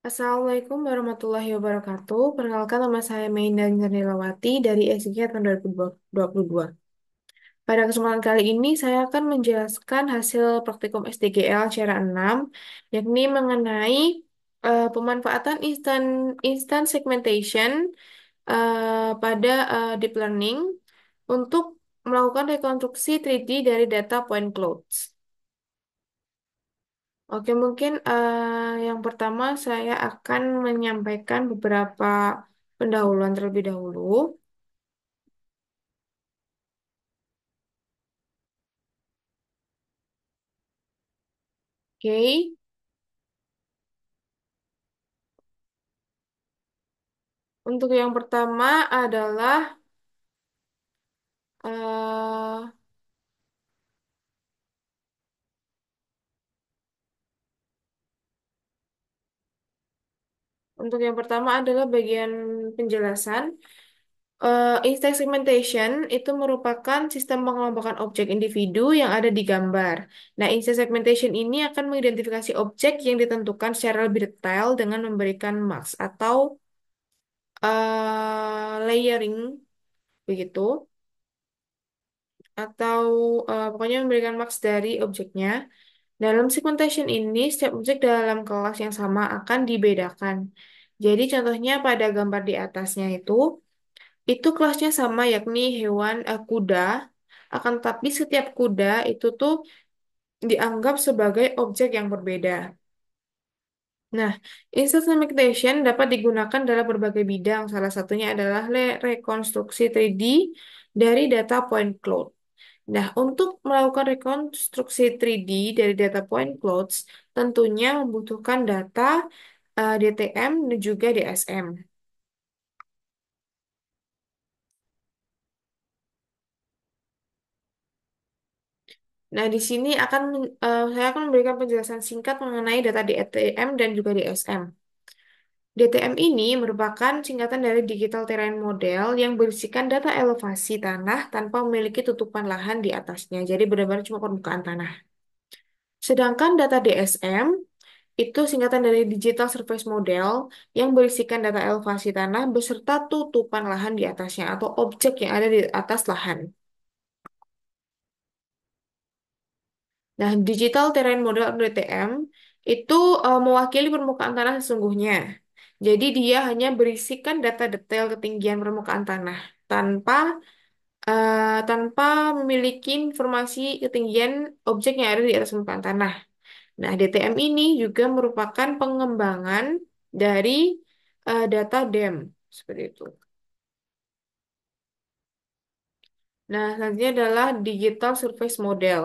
Assalamualaikum warahmatullahi wabarakatuh. Perkenalkan nama saya Mainda Nirnilawati dari SIG tahun 2022. Pada kesempatan kali ini saya akan menjelaskan hasil praktikum SDGL Cara 6, yakni mengenai pemanfaatan instant segmentation pada deep learning untuk melakukan rekonstruksi 3D dari data point clouds. Oke, mungkin yang pertama saya akan menyampaikan beberapa pendahuluan terlebih dahulu. Oke, untuk yang pertama adalah eh, untuk yang pertama adalah bagian penjelasan. Instant segmentation itu merupakan sistem pengelompokan objek individu yang ada di gambar. Nah, instant segmentation ini akan mengidentifikasi objek yang ditentukan secara lebih detail dengan memberikan marks atau layering begitu, atau pokoknya memberikan marks dari objeknya. Dalam segmentation ini, setiap objek dalam kelas yang sama akan dibedakan. Jadi contohnya pada gambar di atasnya itu kelasnya sama yakni hewan kuda, akan tapi setiap kuda itu tuh dianggap sebagai objek yang berbeda. Nah, instant segmentation dapat digunakan dalam berbagai bidang. Salah satunya adalah rekonstruksi 3D dari data point cloud. Nah, untuk melakukan rekonstruksi 3D dari data point clouds, tentunya membutuhkan data DTM dan juga DSM. Nah, di sini saya akan memberikan penjelasan singkat mengenai data DTM dan juga DSM. DTM ini merupakan singkatan dari Digital Terrain Model yang berisikan data elevasi tanah tanpa memiliki tutupan lahan di atasnya. Jadi benar-benar cuma permukaan tanah. Sedangkan data DSM itu singkatan dari Digital Surface Model yang berisikan data elevasi tanah beserta tutupan lahan di atasnya atau objek yang ada di atas lahan. Nah, Digital Terrain Model atau DTM itu mewakili permukaan tanah sesungguhnya. Jadi dia hanya berisikan data detail ketinggian permukaan tanah tanpa tanpa memiliki informasi ketinggian objek yang ada di atas permukaan tanah. Nah, DTM ini juga merupakan pengembangan dari data DEM seperti itu. Nah, selanjutnya adalah Digital Surface Model.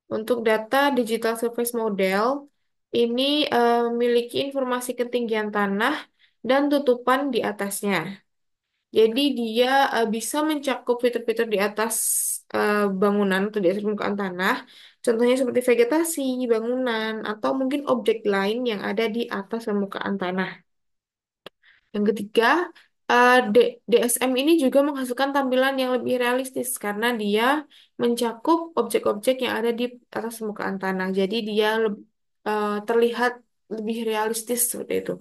Untuk data Digital Surface Model, ini memiliki informasi ketinggian tanah dan tutupan di atasnya. Jadi dia bisa mencakup fitur-fitur di atas bangunan atau di atas permukaan tanah, contohnya seperti vegetasi, bangunan, atau mungkin objek lain yang ada di atas permukaan tanah. Yang ketiga, DSM ini juga menghasilkan tampilan yang lebih realistis karena dia mencakup objek-objek yang ada di atas permukaan tanah. Jadi dia terlihat lebih realistis seperti itu.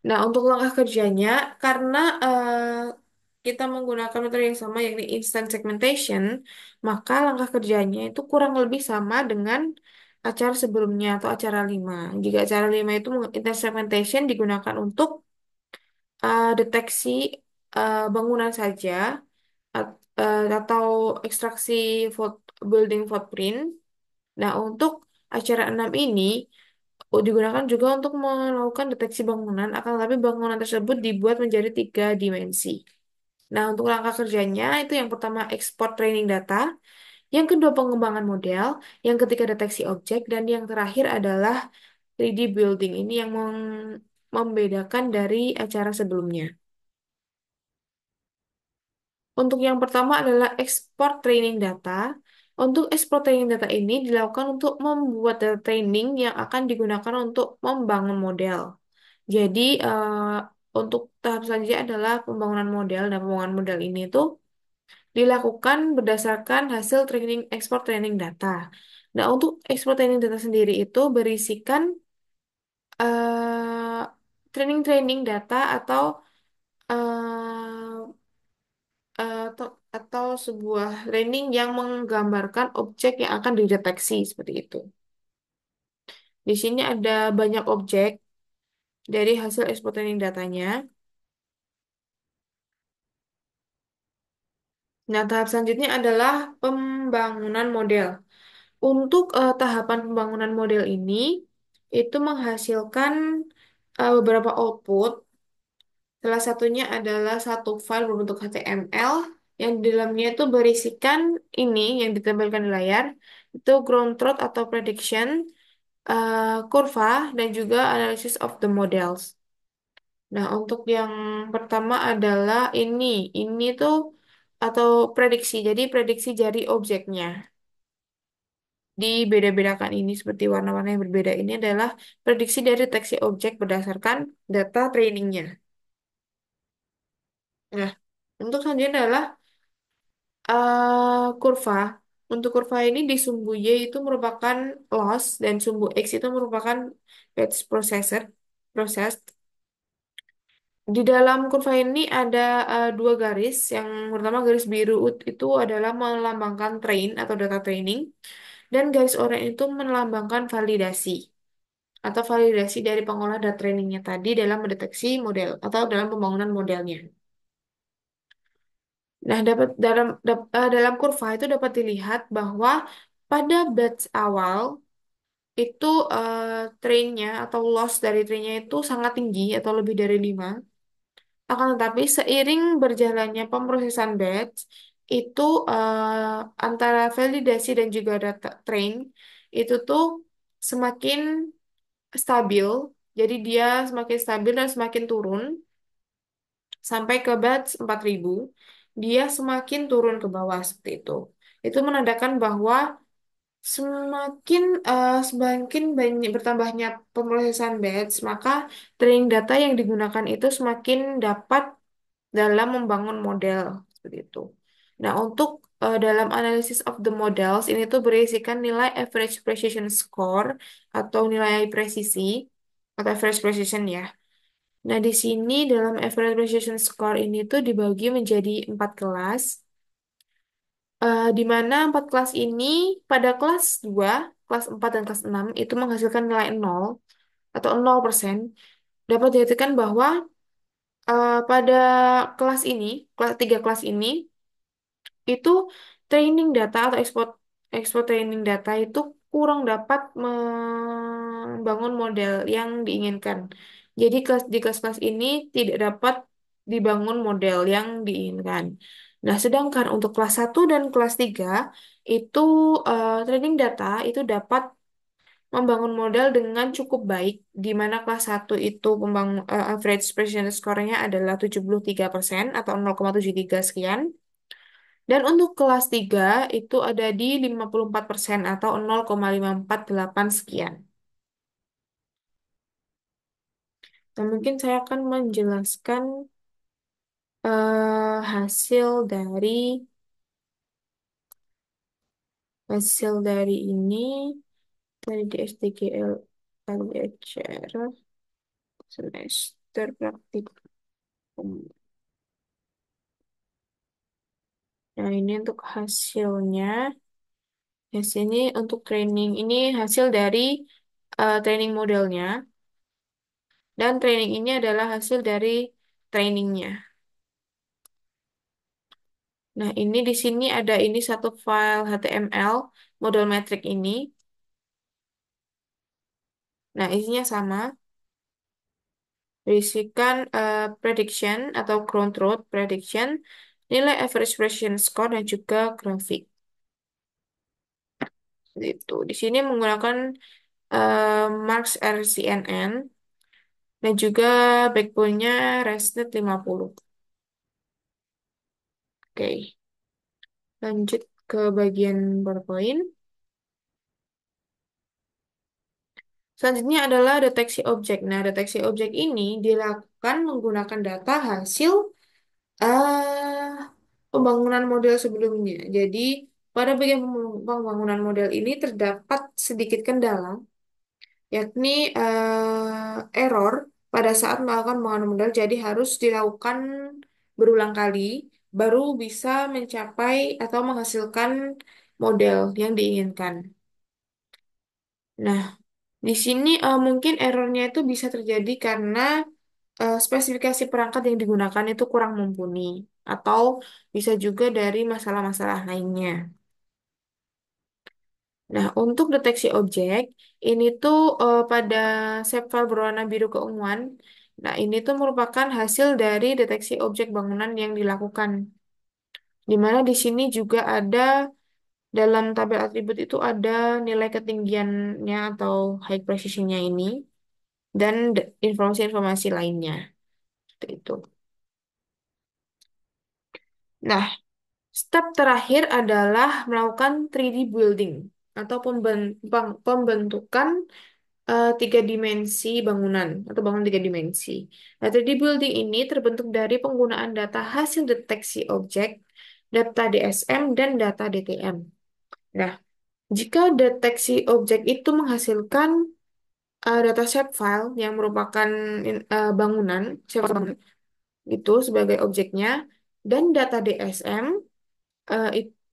Nah, untuk langkah kerjanya, karena kita menggunakan metode yang sama, yakni instant segmentation, maka langkah kerjanya itu kurang lebih sama dengan acara sebelumnya atau acara 5. Jika acara 5 itu instant segmentation digunakan untuk deteksi bangunan saja, atau ekstraksi building footprint. Nah, untuk acara 6 ini, digunakan juga untuk melakukan deteksi bangunan, akan tetapi bangunan tersebut dibuat menjadi 3 dimensi. Nah, untuk langkah kerjanya itu yang pertama ekspor training data, yang kedua pengembangan model, yang ketiga deteksi objek, dan yang terakhir adalah 3D building ini yang membedakan dari acara sebelumnya. Untuk yang pertama adalah ekspor training data. Untuk ekspor training data ini dilakukan untuk membuat data training yang akan digunakan untuk membangun model. Jadi, untuk tahap selanjutnya adalah pembangunan model. Dan pembangunan model ini tuh dilakukan berdasarkan hasil training ekspor training data. Nah, untuk export training data sendiri itu berisikan eh, training-training data eh, atau sebuah training yang menggambarkan objek yang akan dideteksi seperti itu. Di sini ada banyak objek dari hasil export training datanya. Nah, tahap selanjutnya adalah pembangunan model. Untuk tahapan pembangunan model ini, itu menghasilkan beberapa output. Salah satunya adalah satu file berbentuk HTML yang di dalamnya itu berisikan ini yang ditampilkan di layar. Itu ground truth atau prediction, kurva, dan juga analysis of the models. Nah, untuk yang pertama adalah ini. Ini tuh atau prediksi. Jadi prediksi dari objeknya. Dibeda-bedakan ini seperti warna-warna yang berbeda ini adalah prediksi dari deteksi objek berdasarkan data trainingnya. Nah, untuk selanjutnya adalah kurva. Untuk kurva ini di sumbu Y itu merupakan loss dan sumbu X itu merupakan batch process. Di dalam kurva ini ada dua garis. Yang pertama garis biru itu adalah melambangkan train atau data training dan garis oranye itu melambangkan validasi atau validasi dari pengolah data trainingnya tadi dalam mendeteksi model atau dalam pembangunan modelnya. Nah, dalam kurva itu dapat dilihat bahwa pada batch awal itu trainnya atau loss dari trainnya itu sangat tinggi atau lebih dari 5. Akan tetapi seiring berjalannya pemrosesan batch itu antara validasi dan juga data train itu tuh semakin stabil. Jadi dia semakin stabil dan semakin turun sampai ke batch 4.000 dia semakin turun ke bawah seperti itu. Itu menandakan bahwa semakin banyak bertambahnya pemrosesan batch, maka training data yang digunakan itu semakin dapat dalam membangun model seperti itu. Nah, untuk dalam analysis of the models ini tuh berisikan nilai average precision score atau nilai presisi atau average precision ya. Nah, di sini dalam average precision score ini tuh dibagi menjadi 4 kelas. Di mana 4 kelas ini pada kelas 2, kelas 4 dan kelas 6 itu menghasilkan nilai 0 atau 0%. Dapat diartikan bahwa pada kelas ini, kelas 3 kelas ini, itu training data atau ekspor training data itu kurang dapat membangun model yang diinginkan. Jadi di kelas-kelas ini tidak dapat dibangun model yang diinginkan. Nah, sedangkan untuk kelas 1 dan kelas 3 itu training data itu dapat membangun model dengan cukup baik, di mana kelas 1 itu average precision score-nya adalah 73% atau 0,73 sekian. Dan untuk kelas 3 itu ada di 54% atau 0,548 sekian. Nah, mungkin saya akan menjelaskan hasil dari ini dari di STGL LBHR semester praktikum. Nah, ini untuk hasilnya. Hasil ini untuk training. Ini hasil dari training modelnya. Dan training ini adalah hasil dari trainingnya. Nah, ini di sini ada ini satu file HTML model metrik ini. Nah, isinya sama. Berisikan prediction atau ground truth prediction, nilai average precision score, dan juga grafik. Itu. Di sini menggunakan Marks RCNN dan juga backbone-nya ResNet 50. Oke, lanjut ke bagian PowerPoint. Selanjutnya adalah deteksi objek. Nah, deteksi objek ini dilakukan menggunakan data hasil pembangunan model sebelumnya. Jadi, Pada bagian pembangunan model ini terdapat sedikit kendala, yakni error pada saat melakukan pembangunan model, jadi harus dilakukan berulang kali baru bisa mencapai atau menghasilkan model yang diinginkan. Nah, di sini mungkin errornya itu bisa terjadi karena spesifikasi perangkat yang digunakan itu kurang mumpuni, atau bisa juga dari masalah-masalah lainnya. Nah, untuk deteksi objek, ini tuh pada shape berwarna biru keunguan. Nah, ini tuh merupakan hasil dari deteksi objek bangunan yang dilakukan. Di mana di sini juga ada dalam tabel atribut itu ada nilai ketinggiannya atau high precisionnya ini dan informasi-informasi lainnya. Seperti itu. Nah, step terakhir adalah melakukan 3D building atau pembentukan tiga dimensi bangunan atau bangunan tiga dimensi. Nah, 3D building ini terbentuk dari penggunaan data hasil deteksi objek, data DSM, dan data DTM. Nah, jika deteksi objek itu menghasilkan data shapefile yang merupakan bangunan, shapefile bangunan itu sebagai objeknya, dan data DSM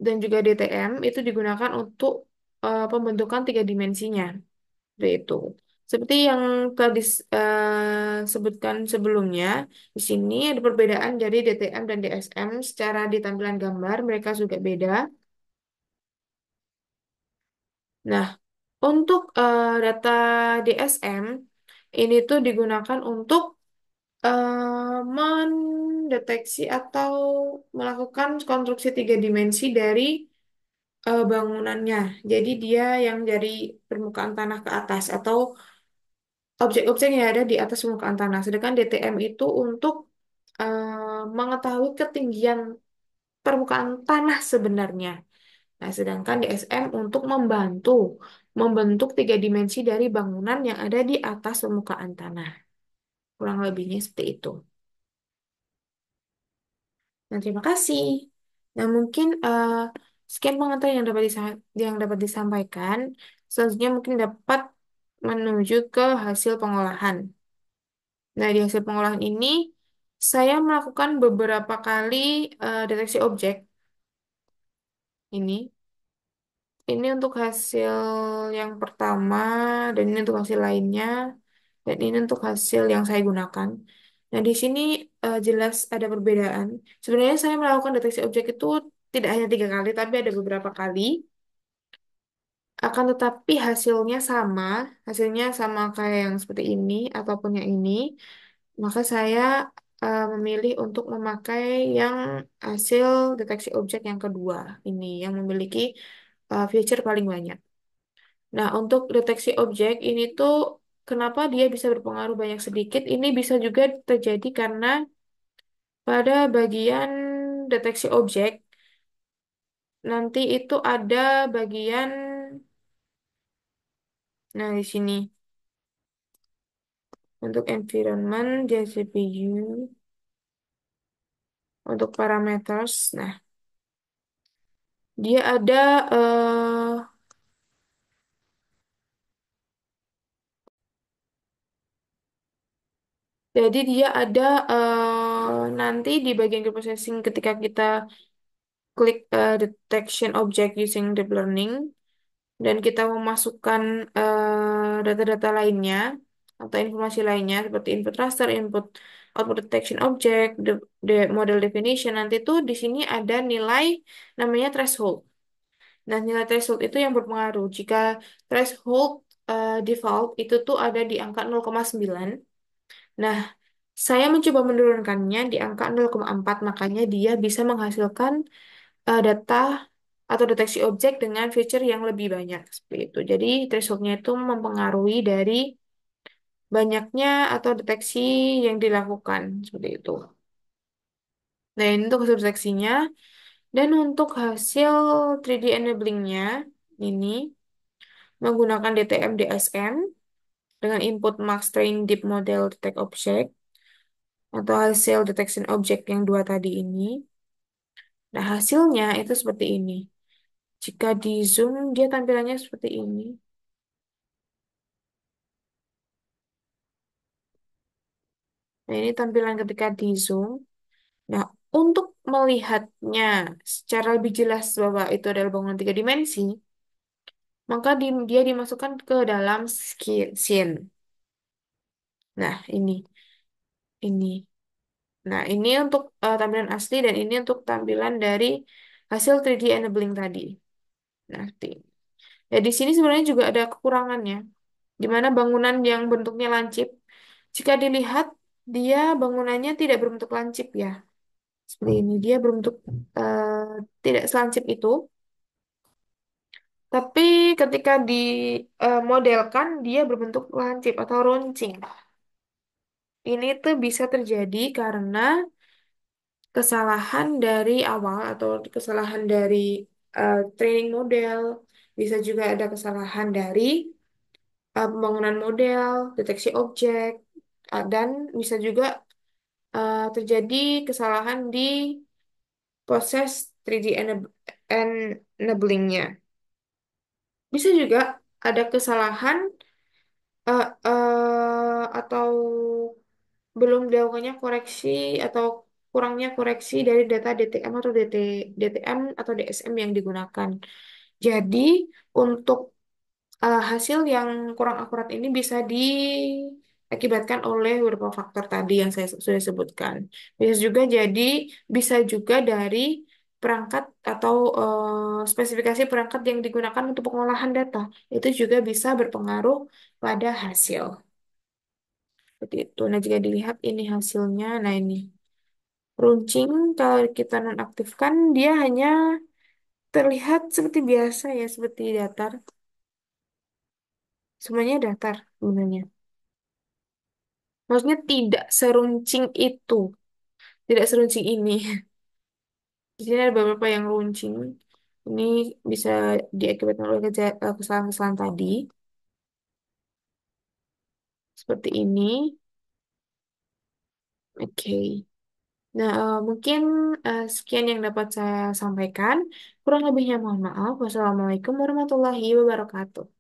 dan juga DTM itu digunakan untuk pembentukan tiga dimensinya. Seperti itu. Seperti yang telah disebutkan sebelumnya, di sini ada perbedaan dari DTM dan DSM secara di tampilan gambar, mereka juga beda. Nah, untuk data DSM, ini tuh digunakan untuk mendeteksi atau melakukan konstruksi tiga dimensi dari bangunannya. Jadi dia yang dari permukaan tanah ke atas atau objek-objek yang ada di atas permukaan tanah. Sedangkan DTM itu untuk mengetahui ketinggian permukaan tanah sebenarnya. Nah, sedangkan DSM untuk membentuk tiga dimensi dari bangunan yang ada di atas permukaan tanah. Kurang lebihnya seperti itu. Nah, terima kasih. Nah, mungkin sekian pengantar yang dapat disampaikan. Selanjutnya mungkin dapat menuju ke hasil pengolahan. Nah, di hasil pengolahan ini, saya melakukan beberapa kali deteksi objek ini. Ini untuk hasil yang pertama, dan ini untuk hasil lainnya, dan ini untuk hasil yang saya gunakan. Nah, di sini jelas ada perbedaan. Sebenarnya saya melakukan deteksi objek itu tidak hanya 3 kali, tapi ada beberapa kali. Akan tetapi hasilnya sama kayak yang seperti ini ataupun yang ini. Maka saya memilih untuk memakai yang hasil deteksi objek yang kedua ini, yang memiliki feature paling banyak. Nah, untuk deteksi objek ini tuh kenapa dia bisa berpengaruh banyak sedikit? Ini bisa juga terjadi karena pada bagian deteksi objek nanti itu ada bagian, nah di sini untuk environment dia CPU, untuk parameters. Nah, dia ada jadi dia ada nanti di bagian group processing ketika kita klik detection object using deep learning dan kita memasukkan data-data lainnya atau informasi lainnya seperti input raster, input output detection object, model definition, nanti tuh di sini ada nilai namanya threshold. Nah, nilai threshold itu yang berpengaruh. Jika threshold default itu tuh ada di angka 0,9. Nah, saya mencoba menurunkannya di angka 0,4, makanya dia bisa menghasilkan data atau deteksi objek dengan feature yang lebih banyak seperti itu. Jadi thresholdnya itu mempengaruhi dari banyaknya atau deteksi yang dilakukan seperti itu. Nah, ini untuk hasil deteksinya dan untuk hasil 3D enabling-nya ini menggunakan DTM DSM dengan input max train deep model detect object atau hasil detection object yang dua tadi ini. Nah, hasilnya itu seperti ini. Jika di Zoom, dia tampilannya seperti ini. Nah, ini tampilan ketika di Zoom. Nah, untuk melihatnya secara lebih jelas bahwa itu adalah bangunan tiga dimensi, maka dia dimasukkan ke dalam scene. Nah, ini. Nah, ini untuk tampilan asli dan ini untuk tampilan dari hasil 3D enabling tadi. Nah, ya, di sini sebenarnya juga ada kekurangannya, di mana bangunan yang bentuknya lancip, jika dilihat dia bangunannya tidak berbentuk lancip ya, seperti ini. Dia berbentuk tidak selancip itu, tapi ketika dimodelkan dia berbentuk lancip atau runcing. Ini tuh bisa terjadi karena kesalahan dari awal atau kesalahan dari training model, bisa juga ada kesalahan dari pembangunan model, deteksi objek, dan bisa juga terjadi kesalahan di proses 3D enabling-nya. Bisa juga ada kesalahan atau belum dilakukannya koreksi atau kurangnya koreksi dari data DTM atau DTM atau DSM yang digunakan. Jadi, untuk hasil yang kurang akurat ini bisa diakibatkan oleh beberapa faktor tadi yang saya sudah sebutkan. Bisa juga dari perangkat atau spesifikasi perangkat yang digunakan untuk pengolahan data. Itu juga bisa berpengaruh pada hasil. Seperti itu. Nah, jika dilihat ini hasilnya, nah ini. Runcing, kalau kita nonaktifkan, dia hanya terlihat seperti biasa ya, seperti datar. Semuanya datar sebenarnya. Maksudnya tidak seruncing itu, tidak seruncing ini. Di sini ada beberapa yang runcing. Ini bisa diakibatkan oleh kesalahan-kesalahan tadi, seperti ini. Oke. Nah, mungkin sekian yang dapat saya sampaikan. Kurang lebihnya mohon maaf. Wassalamualaikum warahmatullahi wabarakatuh.